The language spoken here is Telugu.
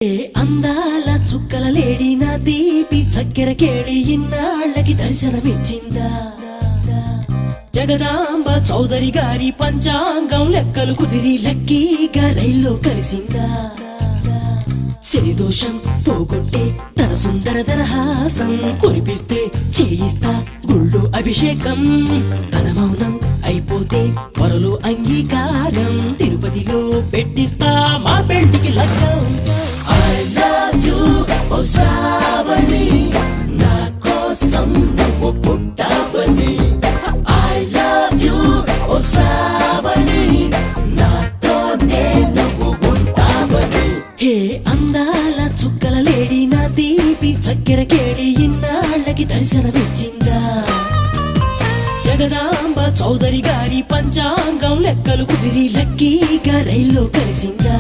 ఏ అందాల చుక్కల లేడి నా దీపి చక్కెర కేళి ఇన్నాళ్ళకి దర్శనమిచ్చిందా జగదాంబ చౌదరి గారి పంచాంగం లెక్కలు కుదిరి లక్కీగా రైల్లో కలిసిందా శనిదోషం పోగొట్టే తన సుందర దరహాసం కురిపిస్తే చేయిస్తా గుళ్ళు అభిషేకం తన మౌనం అయిపోతే త్వరలో అంగీకారం తిరుపతిలో పెట్టిస్తా మా పెళ్లికి లగ్గం I love you, oh Shravani నా కోసం నువ్వు పుట్టావని I love you, oh Shravani నాతోనే నువ్వు ఉంటావని హే అందాల చుక్కల లేడి నా దీపి చక్కెర కేళి ఇన్నాళ్ళకి దర్శనమిచ్చిందా జగదాంబ చౌదరి గారి పంచాంగం లెక్కలు కుదిరి లక్కీగా రైల్లో కలిసిందా